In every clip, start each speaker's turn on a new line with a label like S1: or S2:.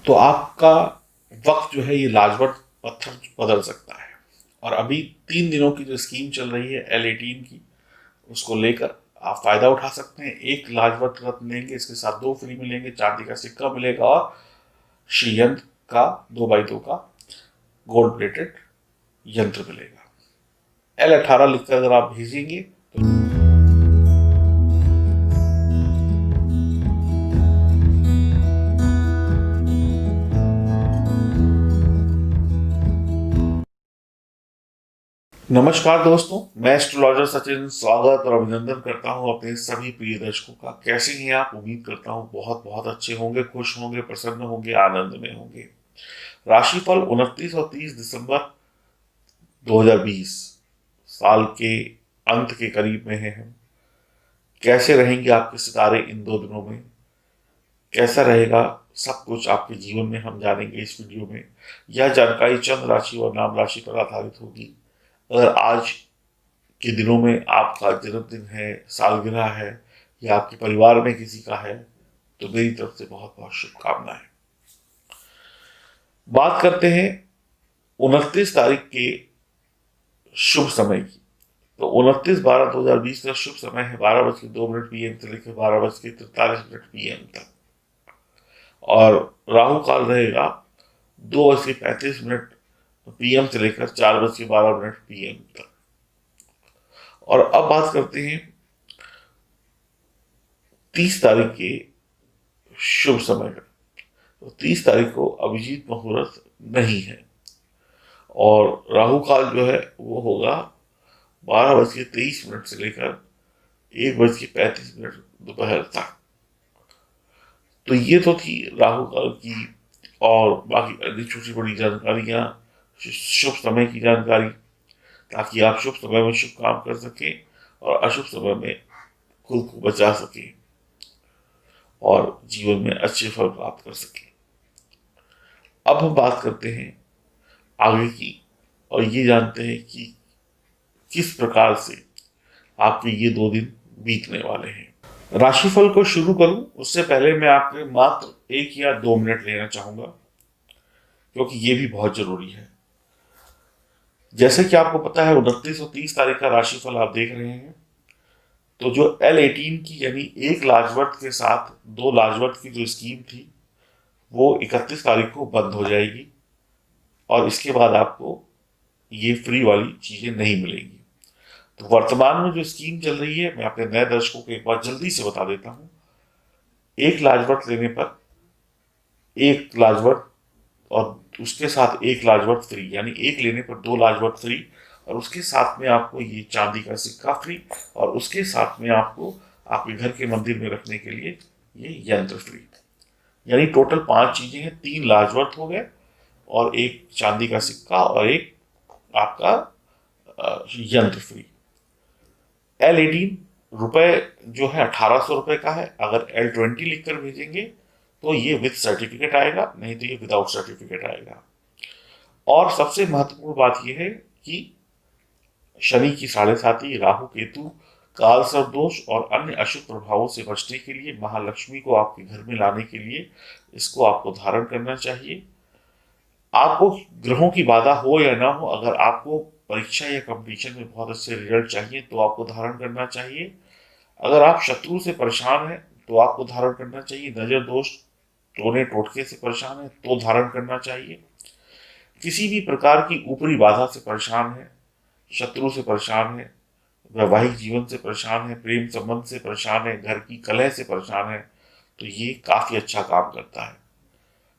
S1: तो आपका वक्त जो है ये लाजवत पत्थर बदल सकता है। और अभी 3 दिनों की जो स्कीम चल रही है L18 की, उसको लेकर आप फायदा उठा सकते हैं। एक लाजवत रत्न लेंगे, इसके साथ 2 फ्री मिलेंगे, चांदी का सिक्का मिलेगा और श्री यंत्र का 2x2 का गोल्ड प्लेटेड यंत्र मिलेगा। L18 लिखकर अगर आप भेजेंगे तो नमस्कार दोस्तों, मैं एस्ट्रोलॉजर सचिन स्वागत और अभिनंदन करता हूं अपने सभी प्रिय दर्शकों का। कैसे हैं आप? उम्मीद करता हूं बहुत बहुत अच्छे होंगे, खुश होंगे, प्रसन्न होंगे, आनंद में होंगे। राशिफल 29 और 30 दिसंबर 2020 साल के अंत के करीब में है हम। कैसे रहेंगे आपके सितारे इन 2 दिनों में, कैसा रहेगा सब कुछ आपके जीवन में हम जानेंगे इस वीडियो में। यह जानकारी चंद्र राशि और नाम राशि पर आधारित होगी। अगर आज के दिनों में आपका जन्मदिन है, सालगिरह है या आपके परिवार में किसी का है, तो मेरी तरफ से बहुत बहुत शुभकामनाएं। बात करते हैं 29 तारीख के शुभ समय की। तो 29/12/2020 का शुभ समय है 12:02 PM से लेकर 12:43 PM तक। और राहु काल रहेगा 2:35 PM से लेकर 4:12 PM तक। और अब बात करते हैं 30 तारीख के शुभ समय का। तो 30 तारीख को अभिजीत मुहूर्त नहीं है और राहु काल जो है वो होगा 12:23 से लेकर 1:35 दोपहर तक। तो ये तो थी राहु काल की और बाकी अन्य छोटी बड़ी जानकारियां, शुभ समय की जानकारी, ताकि आप शुभ समय में शुभ काम कर सकें और अशुभ समय में खुद को बचा सकें और जीवन में अच्छे फल प्राप्त कर सकें। अब हम बात करते हैं आगे की और ये जानते हैं कि किस प्रकार से आपके ये 2 दिन बीतने वाले हैं। राशिफल को शुरू करूं उससे पहले मैं आपके मात्र 1 या 2 मिनट लेना चाहूंगा, क्योंकि ये भी बहुत जरूरी है। जैसे कि आपको पता है 29 और 30 तारीख का राशिफल आप देख रहे हैं। तो जो L18 की यानी एक लाजवत के साथ 2 लाजवत की जो स्कीम थी वो 31 तारीख को बंद हो जाएगी और इसके बाद आपको ये फ्री वाली चीजें नहीं मिलेंगी। तो वर्तमान में जो स्कीम चल रही है, मैं अपने नए दर्शकों को एक बार जल्दी से बता देता हूँ। एक लाजवत लेने पर एक लाजवत और उसके साथ एक लाजवत फ्री, यानी एक लेने पर 2 लाजवत फ्री और उसके साथ में आपको ये चांदी का सिक्का फ्री और उसके साथ में आपको आपके घर के मंदिर में रखने के लिए ये यंत्र फ्री। यानी टोटल 5 चीजें हैं। 3 लाजवत हो गए और एक चांदी का सिक्का और एक आपका यंत्र फ्री। L18 जो है 1800 का है। अगर L20 लिखकर भेजेंगे तो ये विद सर्टिफिकेट आएगा, नहीं तो ये विदाउट सर्टिफिकेट आएगा। और सबसे महत्वपूर्ण बात यह है कि शनि की 7.5, राहु केतु, काल सर्प दोष और अन्य अशुभ प्रभावों से बचने के लिए, महालक्ष्मी को आपके घर में लाने के लिए इसको आपको धारण करना चाहिए। आपको ग्रहों की बाधा हो या ना हो, अगर आपको परीक्षा या कंपटीशन में बहुत अच्छे रिजल्ट चाहिए तो आपको धारण करना चाहिए। अगर आप शत्रु से परेशान हैं तो आपको धारण करना चाहिए। नजर दोष, टोने टोटके से परेशान है तो धारण करना चाहिए। किसी भी प्रकार की ऊपरी बाधा से परेशान है, शत्रु से परेशान है, वैवाहिक जीवन से परेशान है, प्रेम संबंध से परेशान है, घर की कलह से परेशान है, तो ये काफी अच्छा काम करता है।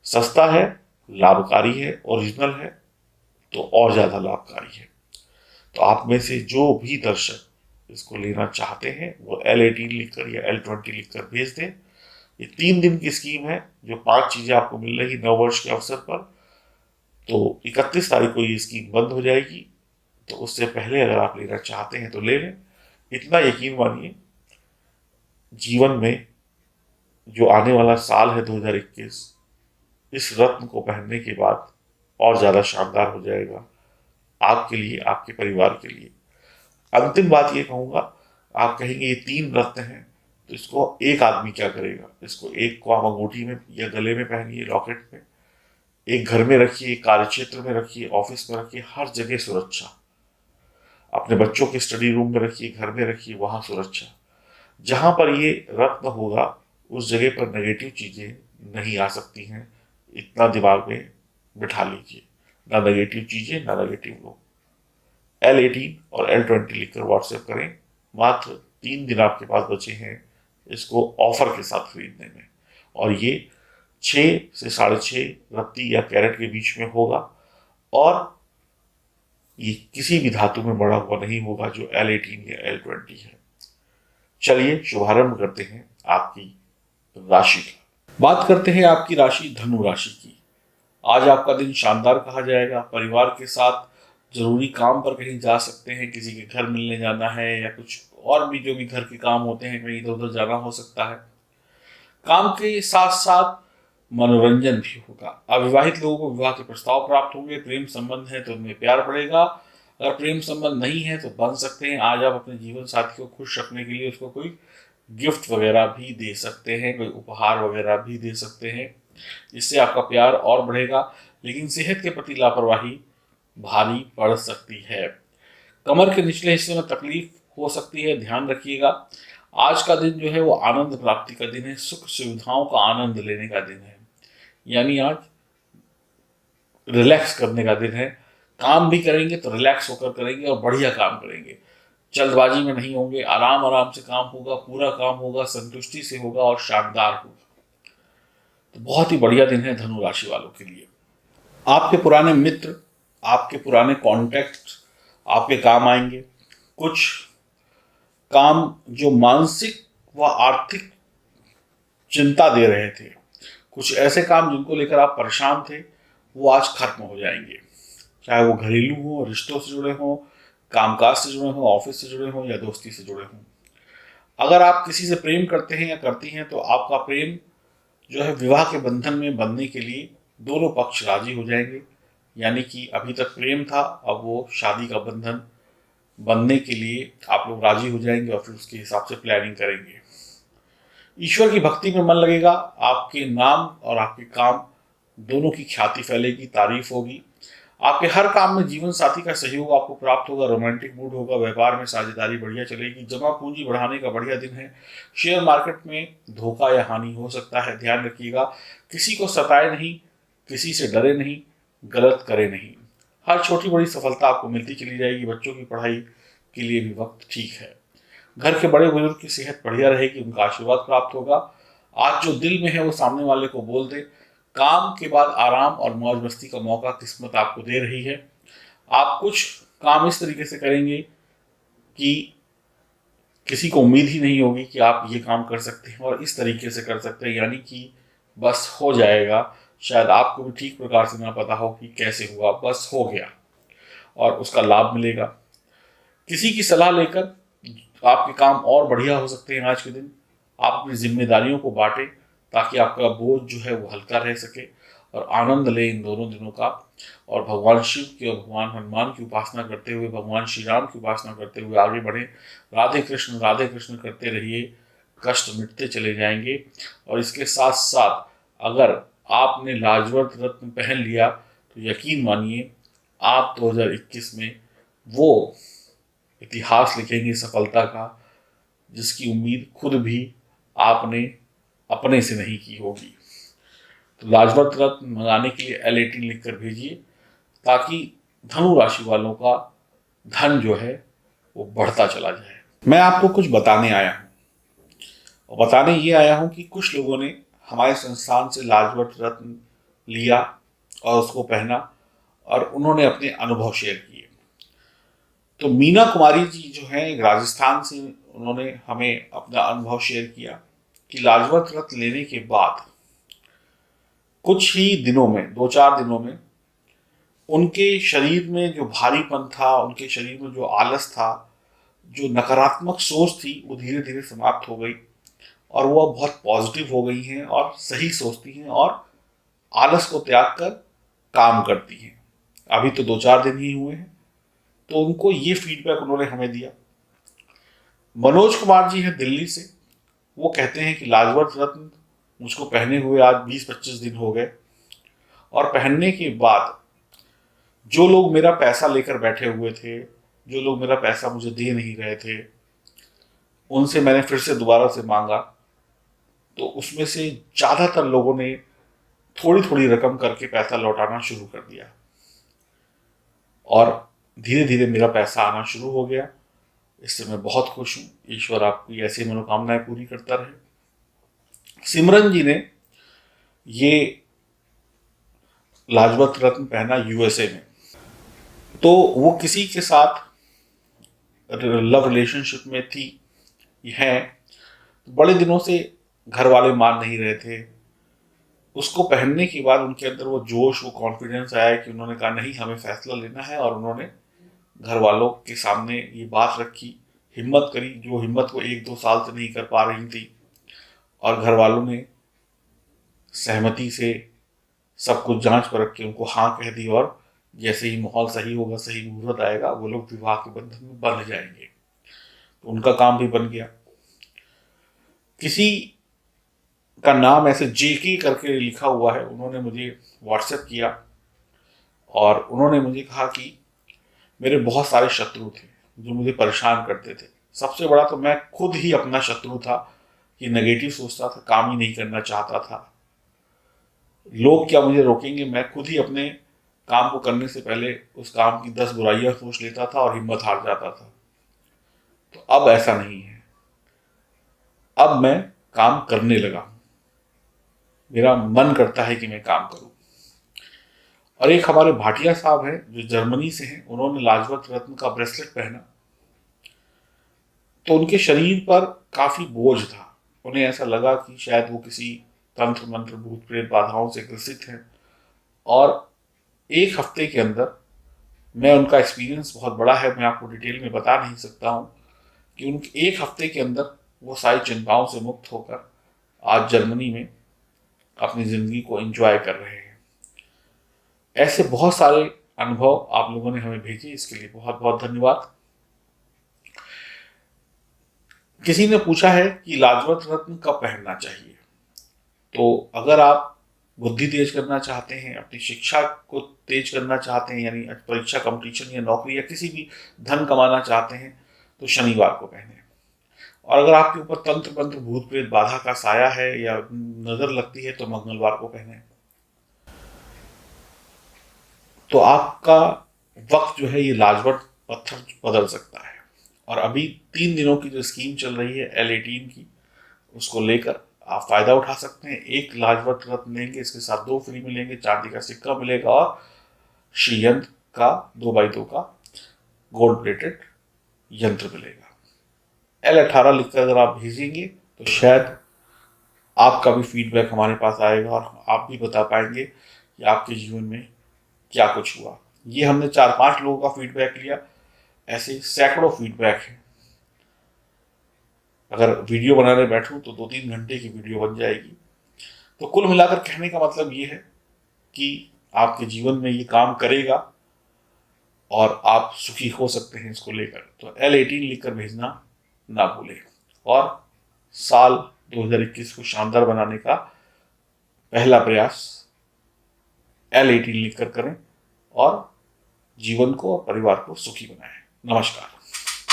S1: सस्ता है, लाभकारी है, ओरिजिनल है, तो और ज्यादा लाभकारी है। तो आप में से जो भी दर्शक इसको लेना चाहते हैं वो L18 लिखकर या L20 लिखकर भेज दें। ये 3 दिन की स्कीम है जो 5 चीजें आपको मिल रही नववर्ष के अवसर पर। तो 31 तारीख को ये स्कीम बंद हो जाएगी, तो उससे पहले अगर आप लेना चाहते हैं तो ले लें। इतना यकीन मानिए, जीवन में जो आने वाला साल है 2021, इस रत्न को पहनने के बाद और ज्यादा शानदार हो जाएगा आपके लिए, आपके परिवार के लिए। अंतिम बात ये कहूंगा, आप कहेंगे ये 3 रत्न हैं तो इसको एक आदमी क्या करेगा? इसको एक को आप अंगूठी में या गले में पहनिए, लॉकेट में, एक घर में रखिए, कार्य क्षेत्र में रखिए, ऑफिस में रखिए, हर जगह सुरक्षा। अपने बच्चों के स्टडी रूम में रखिए, घर में रखिए, वहां सुरक्षा। जहां पर ये रत्न होगा उस जगह पर नेगेटिव चीजें नहीं आ सकती हैं, इतना दिमाग में बिठा लीजिए। ना नेगेटिव चीजें, ना नेगेटिव लोग। L18 और L20 लिखकर व्हाट्सएप करें। मात्र 3 दिन आपके पास बचे हैं इसको ऑफर के साथ खरीदने में, और ये 6 से 6.5 रत्ती या कैरेट के बीच में होगा, और ये किसी भी धातु में बड़ा हुआ नहीं होगा जो L18 या L20 है। चलिए शुभारंभ करते हैं आपकी राशि का। बात करते हैं आपकी राशि धनु राशि की। आज आपका दिन शानदार कहा जाएगा। परिवार के साथ जरूरी काम पर कहीं जा सकते हैं, किसी के घर मिलने जाना है या कुछ और भी जो भी घर के काम होते हैं, कहीं इधर उधर जाना हो सकता है। काम के साथ साथ मनोरंजन भी होगा। अविवाहित लोगों को विवाह के प्रस्ताव प्राप्त होंगे। प्रेम संबंध है तो उनमें प्यार बढ़ेगा। अगर प्रेम संबंध नहीं है तो बन सकते हैं। आज आप अपने जीवन साथी को खुश रखने के लिए उसको कोई गिफ्ट वगैरह भी दे सकते हैं, कोई उपहार वगैरह भी दे सकते हैं, जिससे आपका प्यार और बढ़ेगा। लेकिन सेहत के प्रति लापरवाही भारी पड़ सकती है। कमर के निचले हिस्से में तकलीफ हो सकती है, ध्यान रखिएगा। आज का दिन जो है वो आनंद प्राप्ति का दिन है, सुख सुविधाओं का आनंद लेने का दिन है। यानी आज रिलैक्स करने का दिन है। काम भी करेंगे तो रिलैक्स होकर करेंगे और बढ़िया काम करेंगे। जल्दबाजी में नहीं होंगे, आराम आराम से काम होगा, पूरा काम होगा, संतुष्टि से होगा और शानदार होगा। तो बहुत ही बढ़िया दिन है धनु राशि वालों के लिए। आपके पुराने मित्र, आपके पुराने कॉन्टैक्ट आपके काम आएंगे। कुछ काम जो मानसिक व आर्थिक चिंता दे रहे थे, कुछ ऐसे काम जिनको लेकर आप परेशान थे, वो आज खत्म हो जाएंगे। चाहे वो घरेलू हो, रिश्तों से जुड़े हों, कामकाज से जुड़े हों, ऑफिस से जुड़े हों या दोस्ती से जुड़े हों। अगर आप किसी से प्रेम करते हैं या करती हैं तो आपका प्रेम जो है विवाह के बंधन में बंधने के लिए दोनों पक्ष राजी हो जाएंगे। यानी कि अभी तक प्रेम था, अब वो शादी का बंधन बनने के लिए आप लोग राजी हो जाएंगे और फिर उसके हिसाब से प्लानिंग करेंगे। ईश्वर की भक्ति में मन लगेगा। आपके नाम और आपके काम दोनों की ख्याति फैलेगी, तारीफ होगी। आपके हर काम में जीवन साथी का सहयोग आपको प्राप्त होगा। रोमांटिक मूड होगा। व्यापार में साझेदारी बढ़िया चलेगी। जमा पूंजी बढ़ाने का बढ़िया दिन है। शेयर मार्केट में धोखा या हानि हो सकता है, ध्यान रखिएगा। किसी को सताए नहीं, किसी से डरे नहीं, गलत करे नहीं। हर छोटी बड़ी सफलता आपको मिलती चली जाएगी। बच्चों की पढ़ाई के लिए भी वक्त ठीक है। घर के बड़े बुजुर्ग की सेहत बढ़िया रहेगी, उनका आशीर्वाद प्राप्त होगा। आज जो दिल में है वो सामने वाले को बोल दे। काम के बाद आराम और मौज मस्ती का मौका किस्मत आपको दे रही है। आप कुछ काम इस तरीके से करेंगे कि किसी को उम्मीद ही नहीं होगी कि आप ये काम कर सकते हैं और इस तरीके से कर सकते हैं, यानी कि बस हो जाएगा। शायद आपको भी ठीक प्रकार से ना पता हो कि कैसे हुआ, बस हो गया और उसका लाभ मिलेगा। किसी की सलाह लेकर आपके काम और बढ़िया हो सकते हैं आज के दिन। आप अपनी जिम्मेदारियों को बांटें ताकि आपका बोझ जो है वो हल्का रह सके, और आनंद लें इन दोनों दिनों का। और भगवान शिव की और भगवान हनुमान की उपासना करते हुए, भगवान श्री राम की उपासना करते हुए आगे बढ़ें। राधे कृष्ण करते रहिए, कष्ट मिटते चले जाएंगे। और इसके साथ साथ अगर आपने लाजवंत रत्न पहन लिया तो यकीन मानिए आप 2021 में वो इतिहास लिखेंगे सफलता का, जिसकी उम्मीद खुद भी आपने अपने से नहीं की होगी। तो लाजवंत रत्न मंगाने के लिए L18 लिखकर भेजिए, ताकि धनु राशि वालों का धन जो है वो बढ़ता चला जाए। मैं आपको कुछ बताने आया हूँ, और बताने ये आया हूँ कि कुछ लोगों ने हमारे संस्थान से लाजवंत रत्न लिया और उसको पहना और उन्होंने अपने अनुभव शेयर किए। तो मीना कुमारी जी जो हैं राजस्थान से, उन्होंने हमें अपना अनुभव शेयर किया कि लाजवंत रत्न लेने के बाद कुछ ही दिनों में, 2-4 दिनों में, उनके शरीर में जो भारीपन था, उनके शरीर में जो आलस था, जो नकारात्मक सोच थी, वो धीरे धीरे समाप्त हो गई और वो अब बहुत पॉजिटिव हो गई हैं और सही सोचती हैं और आलस को त्याग कर काम करती हैं। अभी तो 2-4 दिन ही हुए हैं, तो उनको ये फीडबैक उन्होंने हमें दिया। मनोज कुमार जी हैं दिल्ली से। वो कहते हैं कि लाजवंत रत्न मुझको पहने हुए आज 20-25 दिन हो गए और पहनने के बाद जो लोग मेरा पैसा लेकर बैठे हुए थे, जो लोग मेरा पैसा मुझे दे नहीं रहे थे, उनसे मैंने फिर से दोबारा से मांगा, तो उसमें से ज़्यादातर लोगों ने थोड़ी थोड़ी रकम करके पैसा लौटाना शुरू कर दिया और धीरे धीरे मेरा पैसा आना शुरू हो गया। इससे मैं बहुत खुश हूँ। ईश्वर आपकी ऐसी मनोकामनाएं पूरी करता रहे। सिमरन जी ने ये लाजपत रत्न पहना यूएसए में, तो वो किसी के साथ लव रिलेशनशिप में थी है, बड़े दिनों से घर वाले मान नहीं रहे थे। उसको पहनने के बाद उनके अंदर वो जोश, वो कॉन्फिडेंस आया कि उन्होंने कहा नहीं, हमें फैसला लेना है, और उन्होंने घर वालों के सामने ये बात रखी, हिम्मत करी, जो हिम्मत वो 1-2 साल से नहीं कर पा रही थी, और घर वालों ने सहमति से सब कुछ जांच परख के उनको हाँ कह दी, और जैसे ही माहौल सही होगा, सही मुहूर्त आएगा, वो लोग विवाह के बंधन में बंध जाएंगे। तो उनका काम भी बन गया। किसी का नाम ऐसे जेके करके लिखा हुआ है, उन्होंने मुझे व्हाट्सएप किया और उन्होंने मुझे कहा कि मेरे बहुत सारे शत्रु थे जो मुझे परेशान करते थे। सबसे बड़ा तो मैं खुद ही अपना शत्रु था, कि नेगेटिव सोचता था, काम ही नहीं करना चाहता था। लोग क्या मुझे रोकेंगे, मैं खुद ही अपने काम को करने से पहले उस काम की 10 बुराइयां सोच लेता था और हिम्मत हार जाता था। तो अब ऐसा नहीं है, अब मैं काम करने लगा हूं, मेरा मन करता है कि मैं काम करूं। और एक हमारे भाटिया साहब हैं जो जर्मनी से हैं, उन्होंने लाजपत रत्न का ब्रेसलेट पहना, तो उनके शरीर पर काफी बोझ था। उन्हें ऐसा लगा कि शायद वो किसी तंत्र मंत्र भूत प्रेत बाधाओं से ग्रसित हैं। और एक हफ्ते के अंदर, मैं उनका एक्सपीरियंस बहुत बड़ा है, मैं आपको डिटेल में बता नहीं सकता हूँ, कि उनके एक हफ्ते के अंदर वो सारी चिंताओं से मुक्त होकर आज जर्मनी में अपनी जिंदगी को एंजॉय कर रहे हैं। ऐसे बहुत सारे अनुभव आप लोगों ने हमें भेजे, इसके लिए बहुत बहुत धन्यवाद। किसी ने पूछा है कि लाजपत रत्न कब पहनना चाहिए। तो अगर आप बुद्धि तेज करना चाहते हैं, अपनी शिक्षा को तेज करना चाहते हैं, यानी परीक्षा कंपटीशन या नौकरी या किसी भी धन कमाना चाहते हैं, तो शनिवार को पहने। और अगर आपके ऊपर तंत्र मंत्र भूत प्रेत बाधा का साया है या नजर लगती है, तो मंगलवार को पहने। तो आपका वक्त जो है ये लाजपत पत्थर बदल सकता है। और अभी 3 दिनों की जो स्कीम चल रही है L18 की, उसको लेकर आप फायदा उठा सकते हैं। एक लाजपत रत्न लेंगे, इसके साथ 2 फ्री मिलेंगे, चांदी का सिक्का मिलेगा और श्री यंत्र का 2x2 का गोल्ड प्लेटेड यंत्र मिलेगा। L18 लिखकर अगर आप भेजेंगे तो शायद आपका भी फीडबैक हमारे पास आएगा और आप भी बता पाएंगे कि आपके जीवन में क्या कुछ हुआ। ये हमने 4-5 लोगों का फीडबैक लिया, ऐसे सैकड़ों फीडबैक है। अगर वीडियो बनाने बैठूं तो 2-3 घंटे की वीडियो बन जाएगी। तो कुल मिलाकर कहने का मतलब ये है कि आपके जीवन में ये काम करेगा और आप सुखी हो सकते हैं इसको लेकर। तो L18 लिखकर भेजना ना भूलें, और साल 2021 को शानदार बनाने का पहला प्रयास L18 लिखकर करें और जीवन को और परिवार को सुखी बनाएं। नमस्कार।